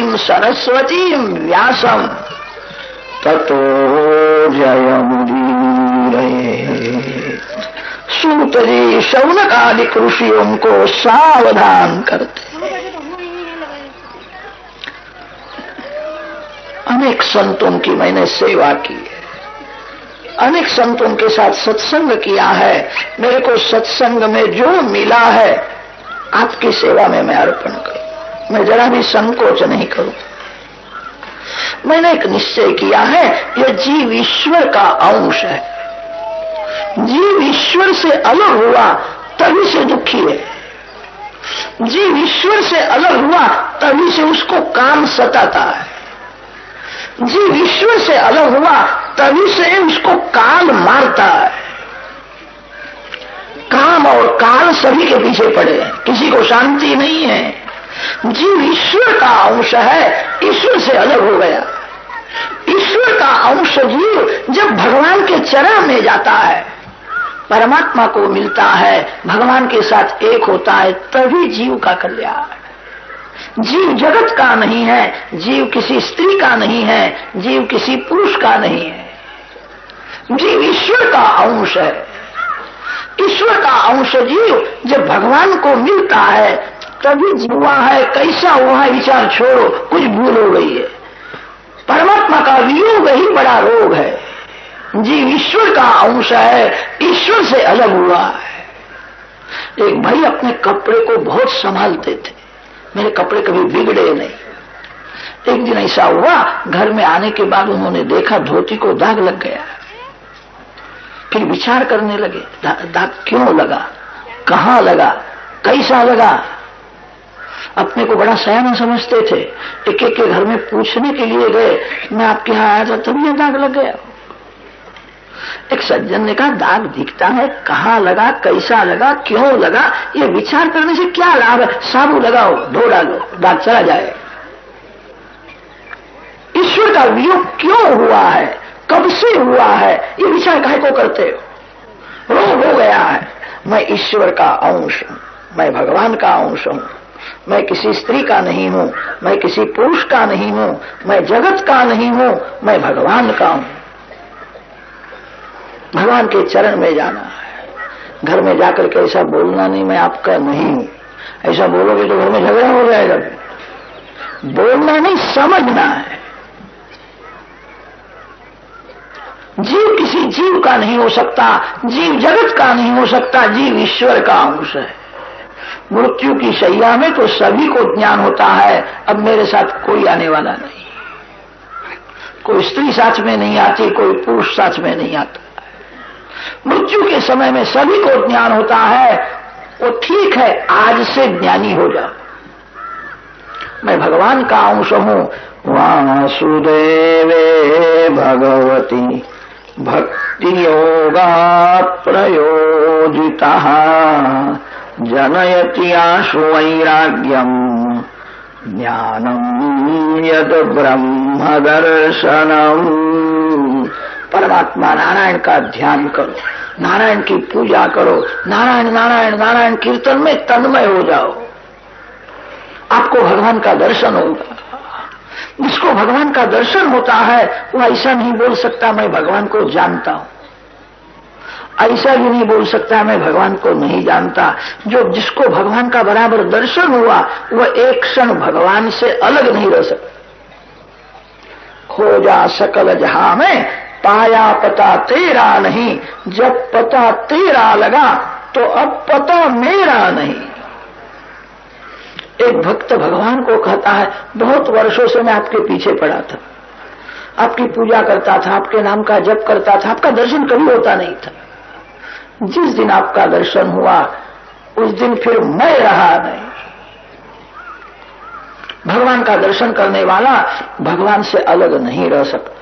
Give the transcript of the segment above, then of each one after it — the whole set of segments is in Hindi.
वाणीं सरस्वतीं व्यासं ततो जयमुदीरये। सूत जी शौनकादिक ऋषियों को सावधान करते। अनेक संतों की मैंने सेवा की है, अनेक संतों के साथ सत्संग किया है। मेरे को सत्संग में जो मिला है आपकी सेवा में मैं अर्पण करूं। मैं जरा भी संकोच नहीं करूं। मैंने एक निश्चय किया है, यह जीव ईश्वर का अंश है। जीव ईश्वर से अलग हुआ तभी से दुखी है। जीव ईश्वर से अलग हुआ तभी से उसको काम सताता है। जीव ईश्वर से अलग हुआ तभी से उसको काल मारता है। काम और काल सभी के पीछे पड़े हैं, किसी को शांति नहीं है। जीव ईश्वर का अंश है, ईश्वर से अलग हो गया। ईश्वर का अंश जीव जब भगवान के चरण में जाता है, परमात्मा को मिलता है, भगवान के साथ एक होता है, तभी जीव का कल्याण। जीव जगत का नहीं है, जीव किसी स्त्री का नहीं है, जीव किसी पुरुष का नहीं है। जीव ईश्वर का अंश है। ईश्वर का अंश जीव जब भगवान को मिलता है तभी जीवा है। कैसा हुआ है विचार छोड़ो, कुछ भूल हो गई है। परमात्मा का वियोग ही बड़ा रोग है। जीव ईश्वर का अंश है, ईश्वर से अलग हुआ है। एक भाई अपने कपड़े को बहुत संभालते थे, मेरे कपड़े कभी बिगड़े नहीं। एक दिन ऐसा हुआ, घर में आने के बाद उन्होंने देखा धोती को दाग लग गया। फिर विचार करने लगे, दाग क्यों लगा, कहां लगा, कैसा लगा। अपने को बड़ा सयाना समझते थे। एक एक के घर में पूछने के लिए गए, मैं आपके यहां आया था तभी यह दाग लग गया। एक सज्जन ने कहा, दाग दिखता है, कहां लगा, कैसा लगा, क्यों लगा, ये विचार करने से क्या लाभ है। साबु लगाओ, धो डालो, दाग चला जाए। ईश्वर का वियोग क्यों हुआ है, कब से हुआ है, ये विचार काहे को करते हो। रोग हो गया है। मैं ईश्वर का अंश हूं, मैं भगवान का अंश हूं। मैं किसी स्त्री का नहीं हूं, मैं किसी पुरुष का नहीं हूं, मैं जगत का नहीं हूं, मैं भगवान का हूं। भगवान के चरण में जाना है। घर में जाकर के ऐसा बोलना नहीं, मैं आपका नहीं हूं। ऐसा बोलोगे तो घर में झगड़ा हो जाएगा। बोलना नहीं, समझना है। जीव किसी जीव का नहीं हो सकता, जीव जगत का नहीं हो सकता, जीव ईश्वर का अंश है। मृत्यु की शैया में तो सभी को ज्ञान होता है, अब मेरे साथ कोई आने वाला नहीं। कोई स्त्री साथ में नहीं आती, कोई पुरुष साथ में नहीं आता। मृत्यु के समय में सभी को ज्ञान होता है। वो ठीक है, आज से ज्ञानी हो जाओ। मैं भगवान का अंश हूं। वासुदेवे भगवती भक्ति योगा प्रयोजितः जनयति आशु वैराग्यम ज्ञानम यद ब्रह्म दर्शनम। परमात्मा नारायण का ध्यान करो, नारायण की पूजा करो, नारायण नारायण नारायण कीर्तन में तन्मय हो जाओ, आपको भगवान का दर्शन होगा। जिसको भगवान का दर्शन होता है वो ऐसा नहीं बोल सकता मैं भगवान को जानता हूं, ऐसा भी नहीं बोल सकता मैं भगवान को नहीं जानता। जो जिसको भगवान का बराबर दर्शन हुआ वह एक क्षण भगवान से अलग नहीं रह सकता। खोजा सकल जहां में पाया पता तेरा नहीं, जब पता तेरा लगा तो अब पता मेरा नहीं। एक भक्त भगवान को कहता है, बहुत वर्षों से मैं आपके पीछे पड़ा था, आपकी पूजा करता था, आपके नाम का जप करता था, आपका दर्शन कभी होता नहीं था। जिस दिन आपका दर्शन हुआ उस दिन फिर मैं रहा नहीं। भगवान का दर्शन करने वाला भगवान से अलग नहीं रह सकता।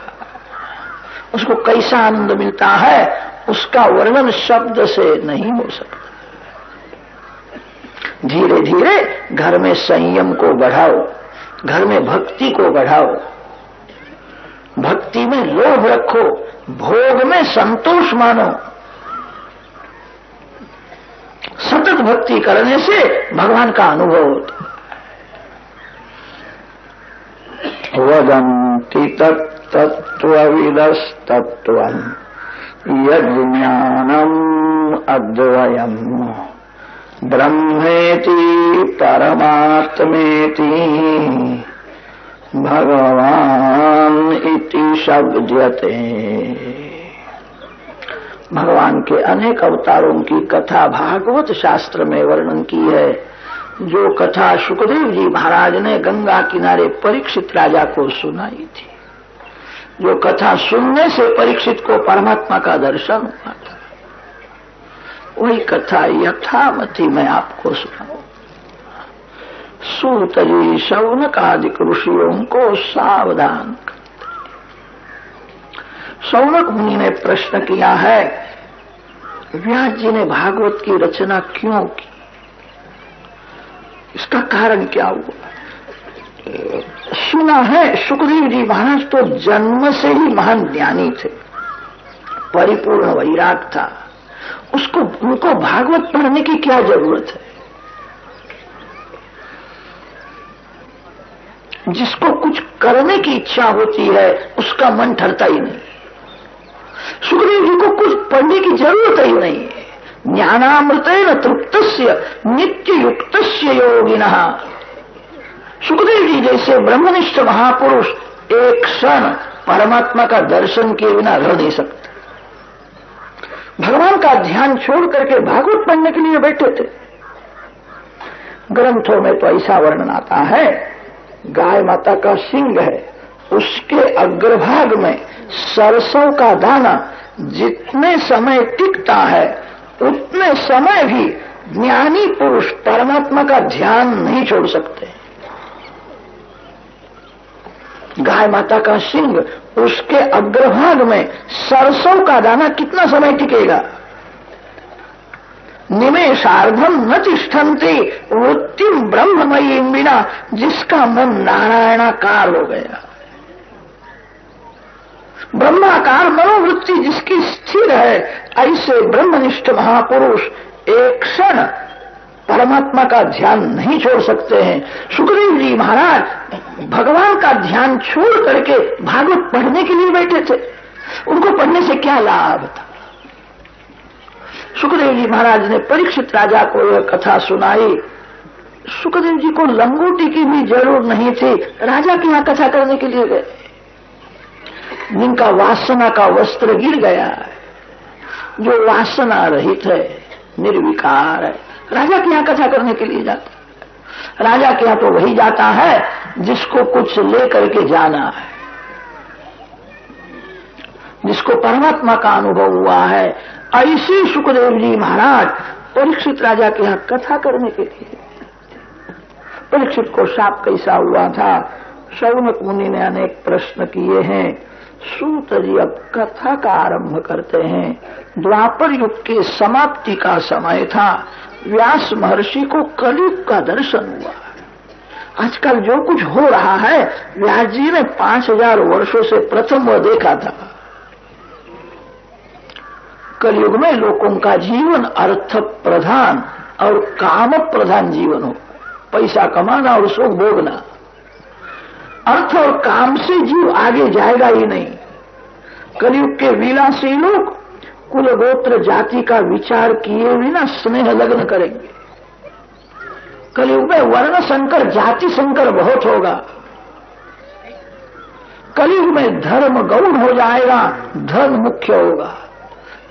उसको कैसा आनंद मिलता है उसका वर्णन शब्द से नहीं हो सकता। धीरे धीरे घर में संयम को बढ़ाओ, घर में भक्ति को बढ़ाओ, भक्ति में लोभ रखो, भोग में संतोष मानो। सतत भक्ति करने से भगवान का अनुभव होता है। वदन्ति तत्तत्त्वविदस्तत्त्वम् यज्ज्ञानम् अद्वयम् ब्रह्मेति परमात्मेति भगवान इति शब्दते। भगवान के अनेक अवतारों की कथा भागवत शास्त्र में वर्णन की है। जो कथा सुखदेव जी महाराज ने गंगा किनारे परीक्षित राजा को सुनाई थी, जो कथा सुनने से परीक्षित को परमात्मा का दर्शन हुआ था, वही कथा यथामति मैं आपको सुनाऊं। सूत जी शौनक आदि ऋषियों को सावधान करते। शौनक मुनि ने प्रश्न किया है, व्यास जी ने भागवत की रचना क्यों की, इसका कारण क्या हुआ? सुना है सुखदेव जी महाराज तो जन्म से ही महान ज्ञानी थे, परिपूर्ण वैराग था, उनको भागवत पढ़ने की क्या जरूरत है? जिसको कुछ करने की इच्छा होती है उसका मन ठरता ही नहीं। सुखदेव जी को कुछ पढ़ने की जरूरत ही नहीं है। ज्ञानामृतेन तृप्तस्य नित्य युक्तस्य योगिनः। सुखदेव जी जैसे ब्रह्मनिष्ठ महापुरुष एक क्षण परमात्मा का दर्शन किए बिना रह नहीं सकते। भगवान का ध्यान छोड़ करके भागवत पढ़ने के लिए बैठे थे। ग्रंथों में तो ऐसा वर्णन आता है, गाय माता का सिंग है, उसके अग्रभाग में सरसों का दाना जितने समय टिकता है उतने समय भी ज्ञानी पुरुष परमात्मा का ध्यान नहीं छोड़ सकते। गाय माता का सिंग, उसके अग्रभाग में सरसों का दाना कितना समय टिकेगा? निमेषार्धम न तिष्ठन्ति वृत्तिम ब्रह्ममयी बिना, जिसका मन नारायणाकार हो गया, ब्रह्माकार मनोवृत्ति जिसकी स्थिर है, ऐसे ब्रह्मनिष्ठ महापुरुष एक क्षण परमात्मा का ध्यान नहीं छोड़ सकते हैं। सुखदेव जी महाराज भगवान का ध्यान छोड़ करके भागवत पढ़ने के लिए बैठे थे। उनको पढ़ने से क्या लाभ था? सुखदेव जी महाराज ने परीक्षित राजा को यह कथा सुनाई। सुखदेव जी को लंगोटी की भी जरूरत नहीं थी, राजा के यहाँ कथा करने के लिए गए। जिनका वासना का वस्त्र गिर गया है, जो वासना रहित है, निर्विकार है, राजा के यहाँ कथा करने के लिए जाता है। राजा के यहाँ तो वही जाता है जिसको कुछ लेकर के जाना है, जिसको परमात्मा का अनुभव हुआ है। ऐसे सुखदेव जी महाराज परीक्षित राजा के यहाँ कथा करने के लिए। परीक्षित को शाप कैसा हुआ था? शौनक मुनि ने अनेक प्रश्न किए हैं। सूत जी अब कथा का आरंभ करते हैं। द्वापर युग के समाप्ति का समय था। व्यास महर्षि को कलयुग का दर्शन हुआ। आजकल जो कुछ हो रहा है, व्यास जी ने 5000 वर्षों से प्रथम वह देखा था। कलयुग में लोगों का जीवन अर्थ प्रधान और काम प्रधान जीवन हो, पैसा कमाना और सुख भोगना। अर्थ और काम से जीव आगे जाएगा ही नहीं। कलयुग के विलासी लोग कुल गोत्र जाति का विचार किए बिना स्नेह लग्न करेंगे। कलयुग में वर्ण संकर जाति संकर बहुत होगा। कलयुग में धर्म गौण हो जाएगा, धर्म मुख्य होगा।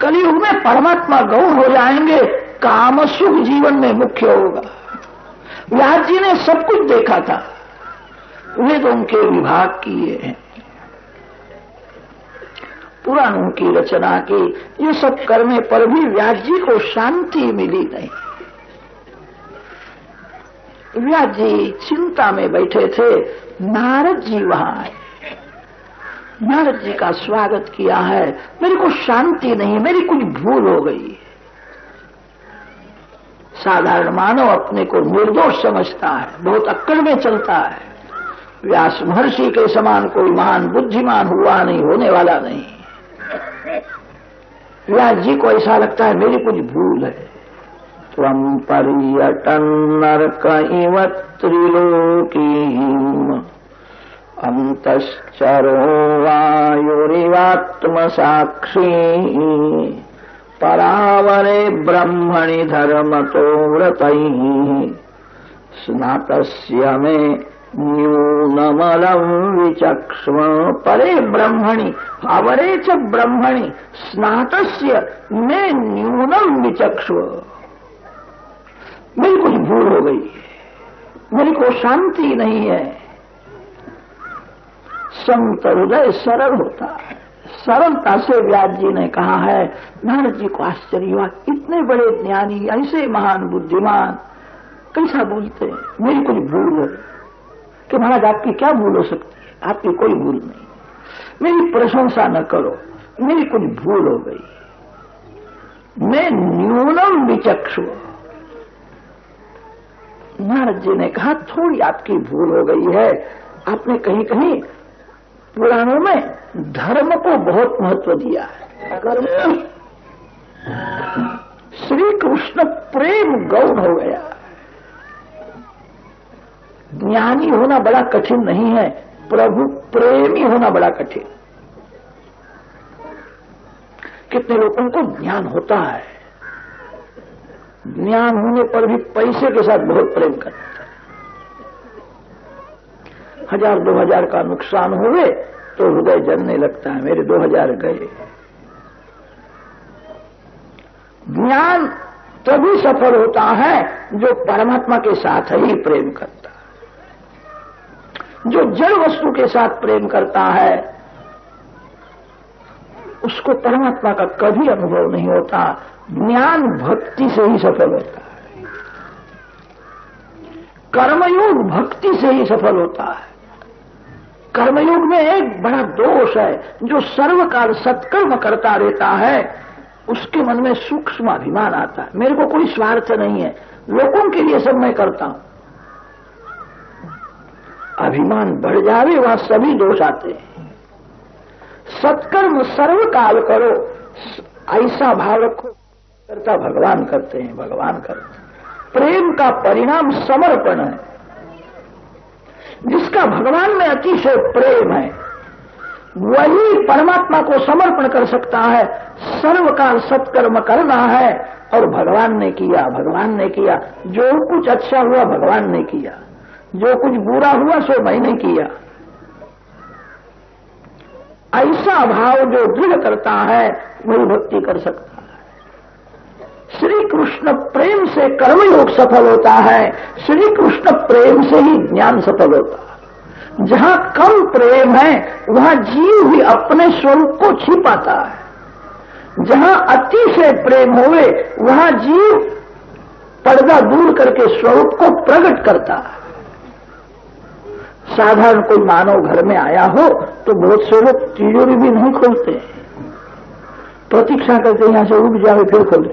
कलयुग में परमात्मा गौण हो जाएंगे, काम सुख जीवन में मुख्य होगा। व्यास जी ने सब कुछ देखा था, वेदों के विभाग किए हैं, पुराणों की रचना की। ये सब करने पर भी व्यास जी को शांति मिली नहीं। व्यास जी चिंता में बैठे थे। नारद जी वहां आए। नारद जी का स्वागत किया है। मेरे को शांति नहीं, मेरी कुछ भूल हो गई। साधारण मानव अपने को निर्दोष समझता है, बहुत अक्कड़ में चलता है। व्यास महर्षि के समान कोई महान बुद्धिमान हुआ नहीं, होने वाला नहीं। व्यास जी को ऐसा लगता है मेरी कुछ भूल है। त्वं पर्यटन नरक इव त्रिलोकीम् अंतश्चरो वायुरिवात्मसाक्षी परावरे ब्रह्मणि धर्मतो व्रतैः स्नातस्य मे न्यूनमलं विचक्ष्व। परे ब्रह्मणि अवरे च ब्रह्मणि स्नातस्य मे न्यूनम विचक्ष्व। मेरी कुछ भूल हो गई है, मेरी को शांति नहीं है। संत हृदय सरल होता है। सरलता से व्यास जी ने कहा है, नारद जी को आश्चर्य हुआ, इतने बड़े ज्ञानी, ऐसे महान बुद्धिमान कैसा बोलते हैं। मेरी कुछ भूल है कि महाराज आपकी क्या भूल हो सकती है? आपकी कोई भूल नहीं, मेरी प्रशंसा न करो, मेरी कुछ भूल हो गई। मैं न्यूनम विचक्षु। नारद जी ने कहा, थोड़ी आपकी भूल हो गई है। आपने कहीं कहीं पुराणों में धर्म को बहुत महत्व दिया है। श्री कृष्ण प्रेम गौण हो गया। ज्ञानी होना बड़ा कठिन नहीं है, प्रभु प्रेमी होना बड़ा कठिन। कितने लोगों को ज्ञान होता है, ज्ञान होने पर भी पैसे के साथ बहुत प्रेम करते हैं। 1000-2000 का नुकसान हुए तो हृदय जलने लगता है, मेरे 2000 गए। ज्ञान तभी सफल होता है जो परमात्मा के साथ ही प्रेम करता है। जो जड़ वस्तु के साथ प्रेम करता है उसको परमात्मा का कभी अनुभव नहीं होता। ज्ञान भक्ति से ही सफल होता है, कर्मयोग भक्ति से ही सफल होता है। कर्मयोग में एक बड़ा दोष है, जो सर्वकाल सत्कर्म करता रहता है उसके मन में सूक्ष्म अभिमान आता है। मेरे को कोई स्वार्थ नहीं है, लोगों के लिए सब मैं करता हूं। अभिमान बढ़ जावे वहां सभी दोष आते हैं। सत्कर्म सर्वकाल करो, ऐसा भाव रखो, करता भगवान करते हैं, भगवान करते हैं। प्रेम का परिणाम समर्पण है। जिसका भगवान में अतिशय प्रेम है वही परमात्मा को समर्पण कर सकता है। सर्वकाल सत्कर्म करना है और भगवान ने किया, भगवान ने किया। जो कुछ अच्छा हुआ भगवान ने किया, जो कुछ बुरा हुआ सो मैंने किया। ऐसा भाव जो दृढ़ करता है वही भक्ति कर सकता है। श्री कृष्ण प्रेम से कर्मयोग सफल होता है, श्री कृष्ण प्रेम से ही ज्ञान सफल होता है। जहां कम प्रेम है वहां जीव भी अपने स्वरूप को छिपाता है। जहां अतिशय प्रेम होवे वहां जीव पर्दा दूर करके स्वरूप को प्रकट करता है। साधारण कोई मानव घर में आया हो तो बहुत से लोग तिजोरी भी नहीं खोलते, प्रतीक्षा करते यहां से रुक जावे फिर खोले।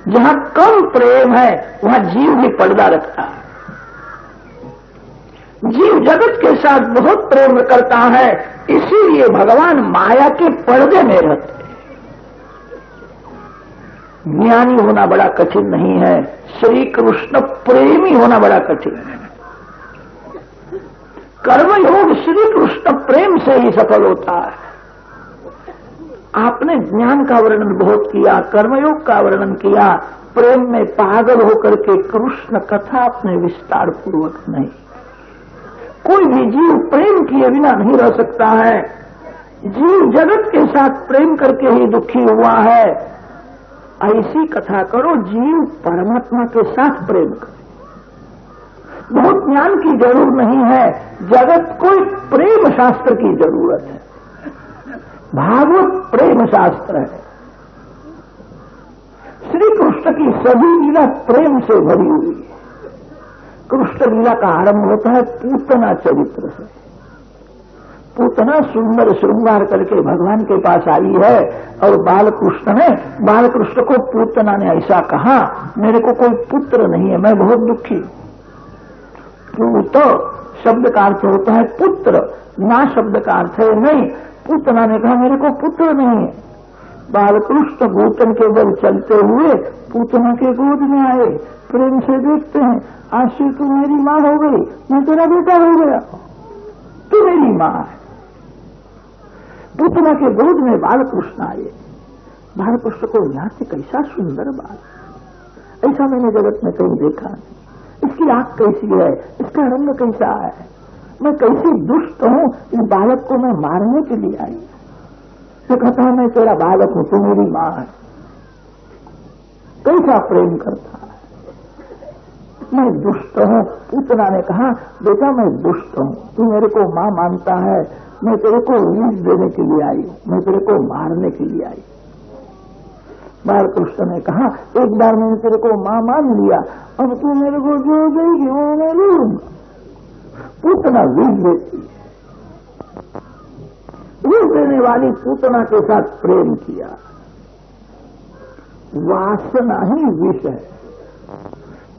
जहां कम प्रेम है वहां जीव भी पर्दा रखता है। जीव जगत के साथ बहुत प्रेम करता है, इसीलिए भगवान माया के पर्दे में रहते हैं। ज्ञानी होना बड़ा कठिन नहीं है, श्री कृष्ण प्रेमी होना बड़ा कठिन है। कर्मयोग श्री कृष्ण प्रेम से ही सफल होता है। आपने ज्ञान का वर्णन बहुत किया, कर्मयोग का वर्णन किया, प्रेम में पागल होकर के कृष्ण कथा आपने विस्तार पूर्वक नहीं। कोई भी जीव प्रेम किए बिना नहीं रह सकता है। जीव जगत के साथ प्रेम करके ही दुखी हुआ है। ऐसी कथा करो जीव परमात्मा के साथ प्रेम करे। बहुत ज्ञान की जरूरत नहीं है, जगत को प्रेम शास्त्र की जरूरत है। भागवत प्रेम शास्त्र है। श्री कृष्ण की सभी लीला प्रेम से भरी हुई है। कृष्ण लीला का आरंभ होता है पूतना चरित्र से। पूतना सुंदर श्रृंगार करके भगवान के पास आई है और बालकृष्ण को पूतना ने ऐसा कहा, मेरे को कोई पुत्र नहीं है, मैं बहुत दुखी। पूत शब्द का अर्थ होता है पुत्र, ना शब्द का अर्थ है नहीं। पूतना ने कहा मेरे को पुत्र नहीं है। बालकृष्ण भूतन के बल चलते हुए पूतना के गोद में आए, प्रेम से देखते हैं, आज से तू मेरी मां हो गई, मैं तेरा बेटा हो गया। तू भी मेरी मां है। पूतना के गोद में बालकृष्ण आए। बालकृष्ण को नाट्य कैसा सुंदर बाल, ऐसा मैंने जगत में कहीं देखा नहीं। इसकी आंख कैसी है, इसका रंग कैसा है, मैं कैसी दुष्ट हूं, इस बालक को मैं मारने के लिए आई। तो कहता है मैं तेरा बालक हूं, तू मेरी मां है। कैसा प्रेम करता है। मैं दुष्ट हूं। पूतना ने कहा बेटा मैं दुष्ट हूं, तू मेरे को मां मानता है, मैं तेरे को विष देने के लिए आई हूं, मैं तेरे को मारने के लिए आई। बालकृष्ण ने कहा एक बार मैंने तेरे को मां मान लिया, अब तू मेरे को जो देगी वो मैं लूंगा। पूतना विष देती है। विष देने वाली पूतना के साथ प्रेम किया। वासना ही विष है।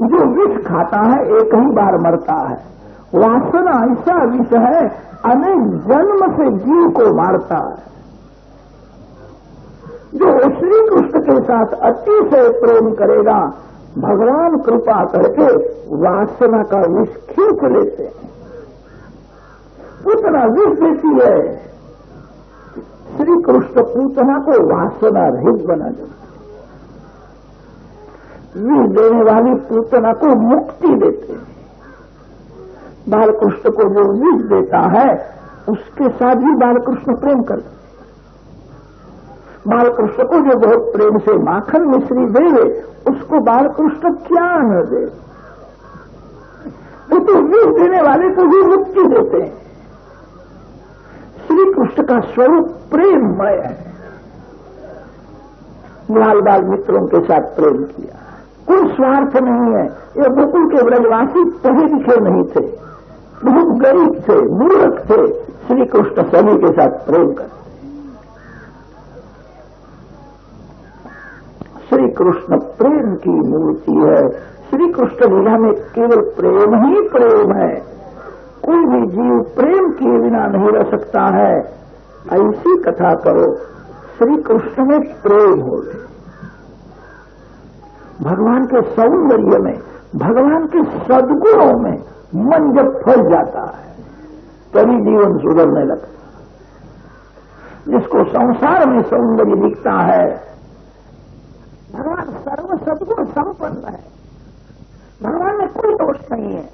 जो विष खाता है एक ही बार मरता है। वासना ऐसा विष है, अनेक जन्म से जीव को मारता है। जो श्री कृष्ण के साथ अतिशय प्रेम करेगा, भगवान कृपा करके वासना का विष खींच लेते हैं। पूतना विष देती है, श्री कृष्ण पूतना को वासना रहित बना देते। विष देने वाली पूतना को मुक्ति देते हैं। बालकृष्ण को जो विष देता है उसके साथ भी बालकृष्ण प्रेम करते। बालकृष्ण को जो बहुत प्रेम से माखन मिश्री दे, उसको बालकृष्ण क्या न दे। वो तो विष देने वाले को भी मुक्ति देते हैं। श्री कृष्ण का स्वरूप प्रेममय है। बाल बाल मित्रों के साथ प्रेम किया, कोई स्वार्थ नहीं है। ये गोकुल के ब्रजवासी पढ़े लिखे नहीं थे, बहुत गरीब थे, मूर्ख थे। श्री कृष्ण सभी के साथ प्रेम करते। श्री कृष्ण प्रेम की मूर्ति है। श्री कृष्ण लीला में केवल प्रेम ही प्रेम है। कोई भी जीव प्रेम किए बिना नहीं रह सकता है। ऐसी कथा करो, श्री कृष्ण में प्रेम हो। भगवान के सौंदर्य में, भगवान के सद्गुणों में मन जब फंस जाता है तभी जीवन सुधरने लगता है। जिसको संसार में सौंदर्य दिखता है, भगवान सर्व सद्गुण संपन्न है, भगवान में कोई दोष नहीं है।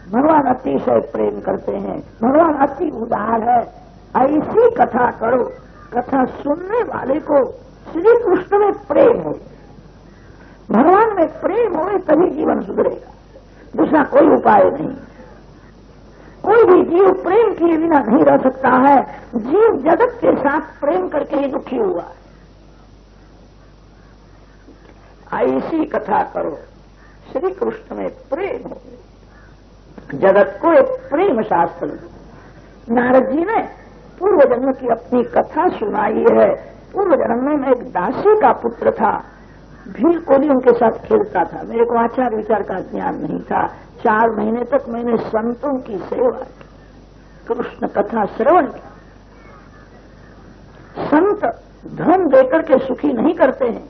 भगवान अतिशय प्रेम करते हैं, भगवान अति उदार है। ऐसी कथा करो, कथा सुनने वाले को श्री कृष्ण में प्रेम हो, भगवान में प्रेम हो, तभी जीवन सुधरेगा। दूसरा कोई उपाय नहीं। कोई भी जीव प्रेम किए बिना नहीं रह सकता है। जीव जगत के साथ प्रेम करके ही दुखी हुआ है। ऐसी कथा करो, श्री कृष्ण में प्रेम हो। जगत को एक प्रेम शास्त्र। नारद जी ने पूर्व जन्म की अपनी कथा सुनाई है। पूर्व जन्म में मैं एक दासी का पुत्र था, भील कोलियों के साथ खेलता था। मेरे को आचार विचार का ज्ञान नहीं था। 4 महीने तक मैंने संतों की सेवा की, कृष्ण कथा श्रवण की। संत धन देकर के सुखी नहीं करते हैं,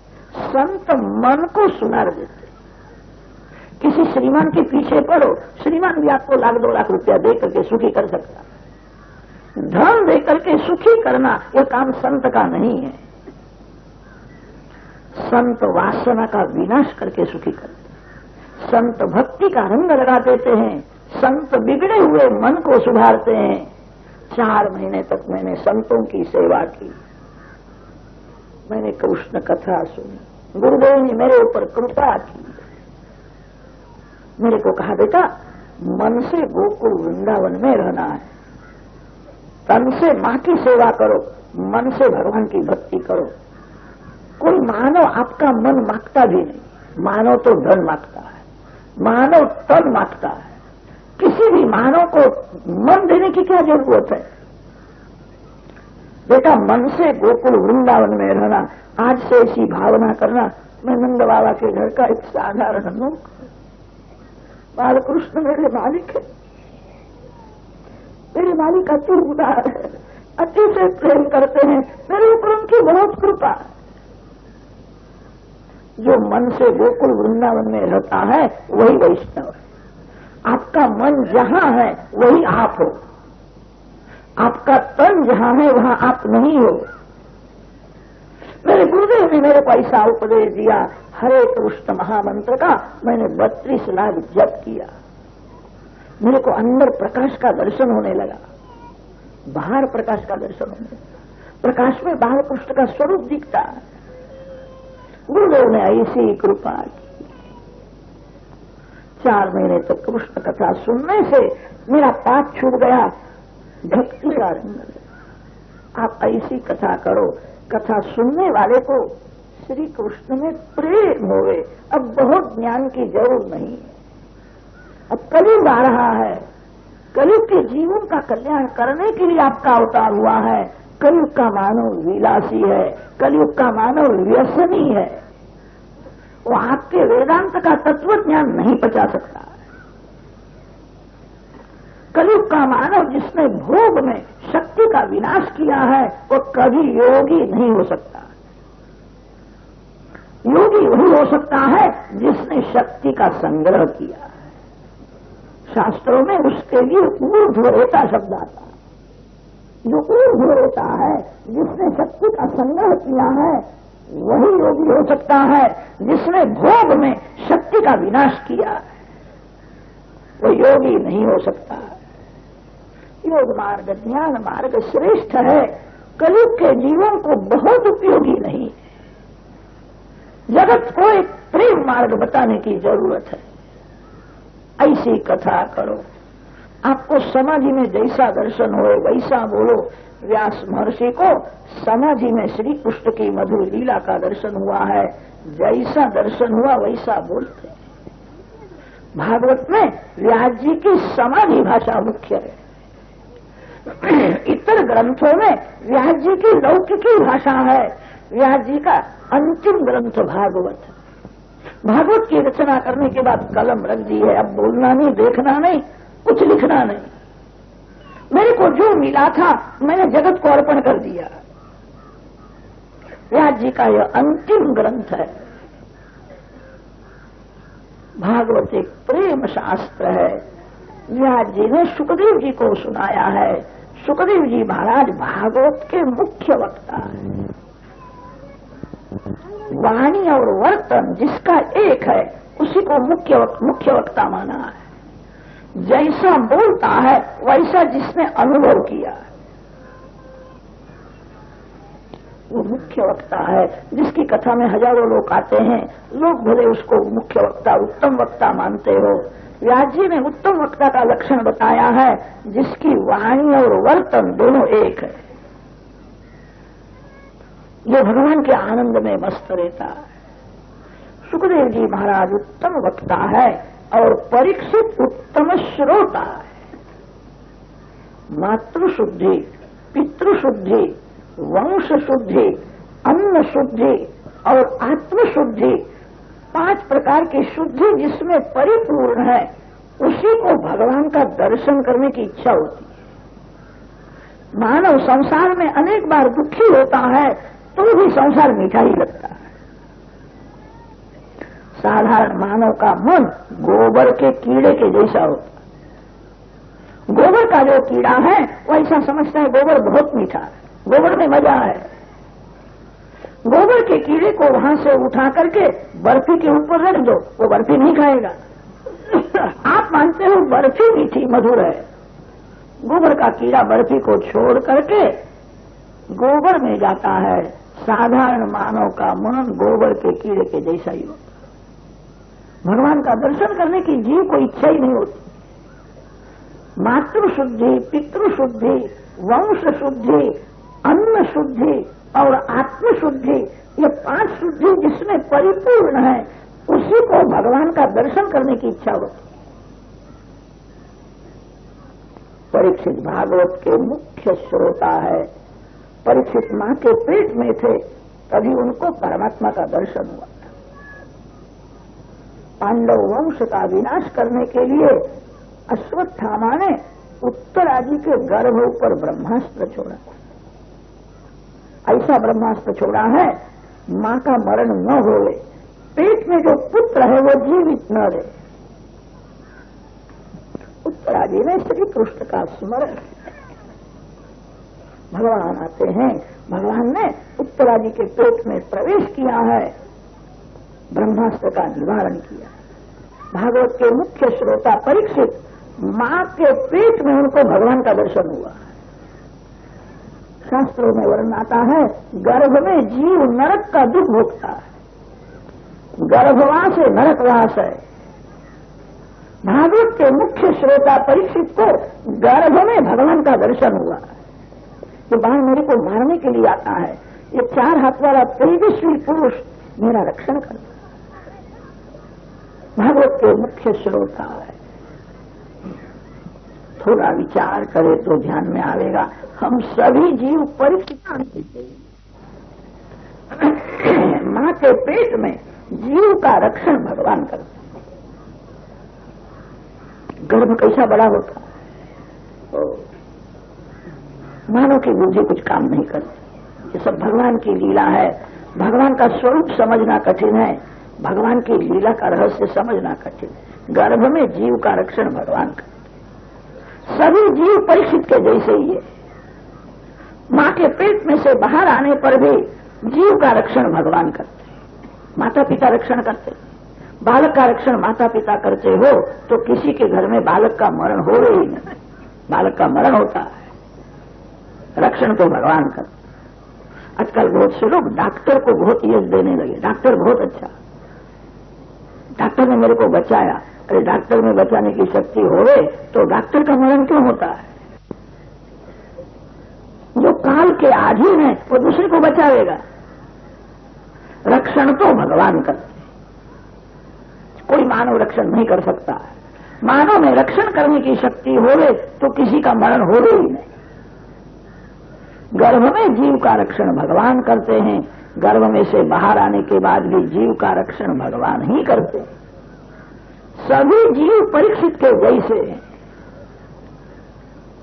संत मन को सुनार देते। किसी श्रीमान के पीछे पड़ो, श्रीमान भी आपको लाख 2 लाख रुपया देकर के सुखी कर सकता। धन देकर के सुखी करना यह काम संत का नहीं है। संत वासना का विनाश करके सुखी करते। संत भक्ति का रंग लगा देते हैं। संत बिगड़े हुए मन को सुधारते हैं। 4 महीने तक मैंने संतों की सेवा की, मैंने कृष्ण कथा सुनी। गुरुदेव ने मेरे ऊपर कृपा की। मेरे को कहा बेटा, मन से गोकुल वृंदावन में रहना है, तन से मां की सेवा करो, मन से भगवान की भक्ति करो। कोई मानव आपका मन मांगता भी नहीं। मानव तो धन मांगता है, मानव तन मांगता है। किसी भी मानव को मन देने की क्या जरूरत है। बेटा, मन से गोकुल वृंदावन में रहना, आज से ऐसी भावना करना। मैं नंद बाबा के घर का एक साधारण लोग, बालकृष्ण मेरे मालिक है। मेरे मालिक अति उदार है, अतिशय प्रेम करते हैं। मेरे ऊपर उनकी बहुत कृपा है। जो मन से गोकुल वृंदावन में रहता है वही वैष्णव है। आपका मन जहां है वही आप हो, आपका तन जहां है वहां आप नहीं हो। मेरे गुरुदेव ने मेरे को ऐसा उपदेश दिया, हरे कृष्ण महामंत्र का मैंने 32 लाख जप किया। मेरे को अंदर प्रकाश का दर्शन होने लगा, बाहर प्रकाश का दर्शन होने लगा। प्रकाश में बाहर कृष्ण का स्वरूप दिखता है। गुरुदेव ने ऐसी कृपा की। 4 महीने तक कृष्ण कथा सुनने से मेरा पाप छूट गया, भक्ति का रंग। आप ऐसी कथा करो, कथा सुनने वाले को श्री कृष्ण में प्रेम होवे। अब बहुत ज्ञान की जरूरत नहीं है। अब कलयुग आ रहा है, कलयुग के जीवन का कल्याण करने के लिए आपका अवतार हुआ है। कलयुग का मानव विलासी है, कलयुग का मानव व्यसनी है। वो आपके वेदांत का तत्व ज्ञान नहीं पचा सकता। कलयुग का मानव जिसने भोग में शक्ति का विनाश किया है वो कभी योगी नहीं हो सकता। योगी वही हो सकता है जिसने शक्ति का संग्रह किया है। शास्त्रों में उसके लिए ऊर्ध्वरेता शब्द आता है। जो ऊर्ध्वरेता है, जिसने शक्ति का संग्रह किया है, वही योगी हो सकता है। जिसने भोग में शक्ति का विनाश किया है वो योगी नहीं हो सकता। योग मार्ग, ज्ञान मार्ग श्रेष्ठ है, कलयुग के जीवन को बहुत उपयोगी नहीं। जगत को एक प्रेम मार्ग बताने की जरूरत है। ऐसी कथा करो, आपको समाधि में जैसा दर्शन हो वैसा बोलो। व्यास महर्षि को समाधि में श्री कृष्ण की मधुर लीला का दर्शन हुआ है, जैसा दर्शन हुआ वैसा बोलते। भागवत में व्यास जी की समाधि भाषा मुख्य है। इतर ग्रंथों में व्यास जी की लौकिकी भाषा है। व्यास जी का अंतिम ग्रंथ भागवत है। भागवत की रचना करने के बाद कलम रख दी है। अब बोलना नहीं, देखना नहीं, कुछ लिखना नहीं। मेरे को जो मिला था मैंने जगत को अर्पण कर दिया। व्यास जी का यह अंतिम ग्रंथ है। भागवत एक प्रेम शास्त्र है। व्यास जी ने सुखदेव जी को सुनाया है। सुखदेव जी महाराज भागवत के मुख्य वक्ता है। वाणी और वर्तन जिसका एक है उसी को मुख्य वक्ता माना है। जैसा बोलता है वैसा जिसने अनुभव किया वो मुख्य वक्ता है। जिसकी कथा में हजारों लोग आते हैं, लोग भले उसको मुख्य वक्ता, उत्तम वक्ता मानते हो। व्यास जी ने उत्तम वक्ता का लक्षण बताया है, जिसकी वाणी और वर्तन दोनों एक है, जो भगवान के आनंद में मस्त रहता है। सुखदेव जी महाराज उत्तम वक्ता है और परीक्षित उत्तम श्रोता है। मातृशुद्धि, पितृशुद्धि, वंश शुद्धि, अन्न शुद्धि और आत्मशुद्धि, 5 प्रकार की शुद्धि जिसमें परिपूर्ण है, उसी को भगवान का दर्शन करने की इच्छा होती है। मानव संसार में अनेक बार दुखी होता है तो भी संसार मीठा ही लगता है। साधारण मानव का मन गोबर के कीड़े के जैसा होता है। गोबर का जो कीड़ा है वो ऐसा समझता है गोबर बहुत मीठा है, गोबर में मजा है। गोबर के कीड़े को वहां से उठा करके बर्फी के ऊपर रख दो, वो बर्फी नहीं खाएगा। आप मानते हो बर्फी मीठी मधुर है। गोबर का कीड़ा बर्फी को छोड़ करके गोबर में जाता है। साधारण मानव का मन गोबर के कीड़े के जैसा ही होता है। भगवान का दर्शन करने की जीव को इच्छा ही नहीं होती। मातृशुद्धि, पितृशुद्धि, वंश शुद्धि, अन्न शुद्धि और आत्मशुद्धि, ये 5 शुद्धि जिसमें परिपूर्ण है, उसी को भगवान का दर्शन करने की इच्छा होती। परीक्षित भागवत के मुख्य श्रोता है। परीक्षित मां के पेट में थे तभी उनको परमात्मा का दर्शन हुआ। पांडव वंश का विनाश करने के लिए अश्वत्थामा ने उत्तरादि के गर्भ ऊपर ब्रह्मास्त्र छोड़ा। ऐसा ब्रह्मास्त्र छोड़ा है मां का मरण न होवे, पेट में जो पुत्र है वो जीवित न रहे। उत्तरा जी ने श्री कृष्ण का स्मरण किया। भगवान आते हैं, भगवान ने उत्तरा जी के पेट में प्रवेश किया है, ब्रह्मास्त्र का निवारण किया। भागवत के मुख्य श्रोता परीक्षित, मां के पेट में उनको भगवान का दर्शन हुआ। शास्त्रों में वर्णन आता है, गर्भ में जीव नरक का दुख भोगता है, गर्भवास है, नरकवास है। भागवत के मुख्य श्रोता परीक्षित को गर्भ में भगवान का दर्शन हुआ। ये बाण मेरे को मारने के लिए आता है, ये 4 हाथ वाला तेजस्वी पुरुष मेरा रक्षण करता है। भागवत के मुख्य श्रोता है। थोड़ा विचार करे तो ध्यान में आवेगा, हम सभी जीव परीक्षित मां के पेट में जीव का रक्षण भगवान करते। गर्भ कैसा बड़ा होता है, मानव की बुद्धि कुछ काम नहीं करती। ये सब भगवान की लीला है। भगवान का स्वरूप समझना कठिन है, भगवान की लीला का रहस्य समझना कठिन है। गर्भ में जीव का रक्षण भगवान करते। सभी जीव परीक्षित के जैसे ही है। मां के पेट में से बाहर आने पर भी जीव का रक्षण भगवान करते। माता पिता रक्षण करते, बालक का रक्षण माता पिता करते हो तो किसी के घर में बालक का मरण हो ही नहीं, बालक का मरण होता है, रक्षण तो भगवान करते। आजकल बहुत से लोग डॉक्टर को बहुत यश देने लगे, डॉक्टर बहुत अच्छा, डॉक्टर ने मेरे को बचाया। अरे डॉक्टर में बचाने की शक्ति होवे तो डॉक्टर का मरण क्यों होता है? जो काल के अधीन है वो दूसरे को बचावेगा। रक्षण तो भगवान करते, कोई मानव रक्षण नहीं कर सकता है। मानव में रक्षण करने की शक्ति होवे तो किसी का मरण हो ही नहीं। गर्भ में जीव का रक्षण भगवान करते हैं, गर्भ में से बाहर आने के बाद भी जीव का रक्षण भगवान ही करते हैं। सभी जीव परीक्षित के जैसे हैं।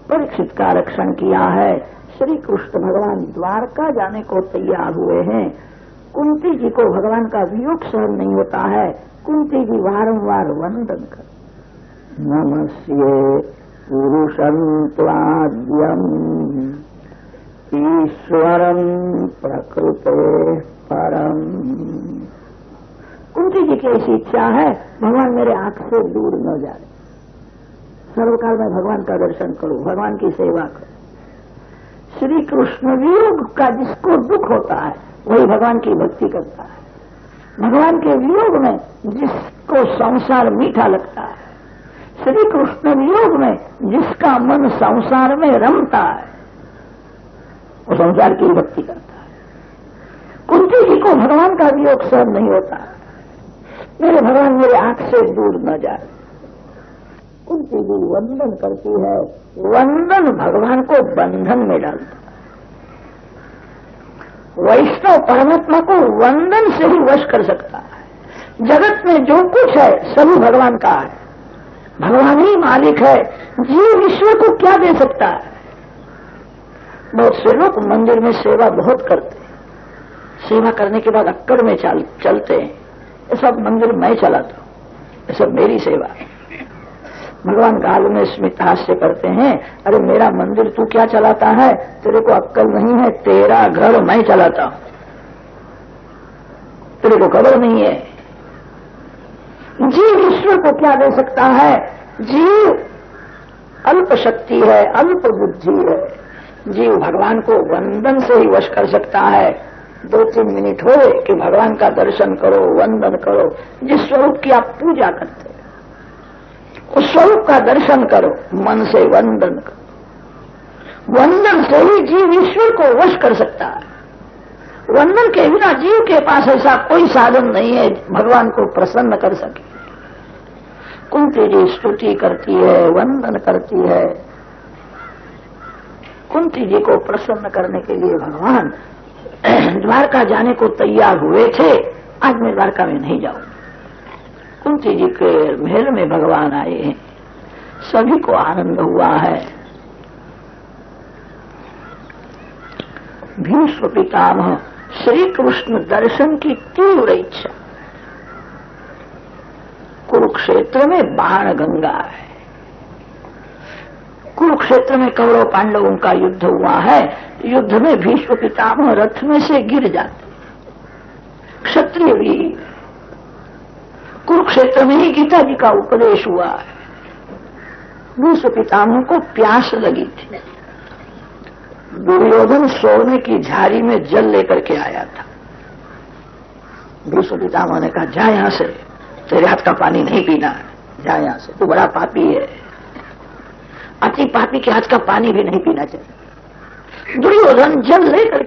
परीक्षित का रक्षण किया है। श्री कृष्ण भगवान द्वारका जाने को तैयार हुए हैं। कुंती जी को भगवान का वियोग सहन नहीं होता है। कुंती जी वारंवार वंदन कर, नमस्ये पुरुषं त्वाद्यम् ईश्वरं प्रकृते परम। कुंती जी की ऐसी इच्छा है, भगवान मेरे आंख से दूर न जाए, सर्वकाल में भगवान का दर्शन करूं, भगवान की सेवा करूं। श्री कृष्ण वियोग का जिसको दुख होता है वही भगवान की भक्ति करता है। भगवान के वियोग में जिसको संसार मीठा लगता है, श्री कृष्ण वियोग में जिसका मन संसार में रमता है, वो संसार की भक्ति करता है। कुंती जी को भगवान का वियोग सहन नहीं होता, मेरे भगवान मेरे आंख से दूर न जाए। कुंती जी वंदन करती है, वंदन भगवान को बंधन में डालता है। वैष्णव परमात्मा को वंदन से ही वश कर सकता है। जगत में जो कुछ है सभी भगवान का है, भगवान ही मालिक है। जीव ईश्वर को क्या दे सकता है? बहुत से लोग मंदिर में सेवा बहुत करते हैं, सेवा करने के बाद अक्कड़ में चलते हैं, ये सब मंदिर मैं चलाता हूं, ये सब मेरी सेवा है। भगवान गाल में स्मित हास्य करते हैं, अरे मेरा मंदिर तू क्या चलाता है, तेरे को अक्कल नहीं है, तेरा घर मैं चलाता हूं, तेरे को खबर नहीं है। जीव ईश्वर को क्या दे सकता है? जीव अल्प शक्ति है, अल्प बुद्धि है। जीव भगवान को वंदन से ही वश कर सकता है। 2-3 मिनट हो कि भगवान का दर्शन करो, वंदन करो। जिस स्वरूप की आप पूजा करते हैं उस स्वरूप का दर्शन करो, मन से वंदन करो। वंदन से ही जीव ईश्वर को वश कर सकता है। वंदन के बिना जीव के पास ऐसा कोई साधन नहीं है भगवान को प्रसन्न कर सके। कुंती जी स्तुति करती है, वंदन करती है। कुंती जी को प्रसन्न करने के लिए भगवान द्वारका जाने को तैयार हुए थे। आज मैं द्वारका में नहीं जाऊं। कुंती जी के महल में भगवान आए हैं, सभी को आनंद हुआ है। भीष्म पितामह श्री कृष्ण दर्शन की तीव्र इच्छा। कुरुक्षेत्र में बाण गंगा है, कुरुक्षेत्र में कौरव पांडवों का युद्ध हुआ है। युद्ध में भीष्म पितामह रथ में से गिर जाते, क्षत्रिय भी। कुरुक्षेत्र में ही गीता जी का उपदेश हुआ है। भीष्म पितामह को प्यास लगी थी। दुर्योधन सोने की झाड़ी में जल लेकर के आया था। भीष्म पितामह ने कहा, जा यहां से, तेरे हाथ का पानी नहीं पीना है, जा यहां से, तू बड़ा पापी है, अति पापी के हाथ का पानी भी नहीं पीना चाहिए। दुर्योधन जल लेकर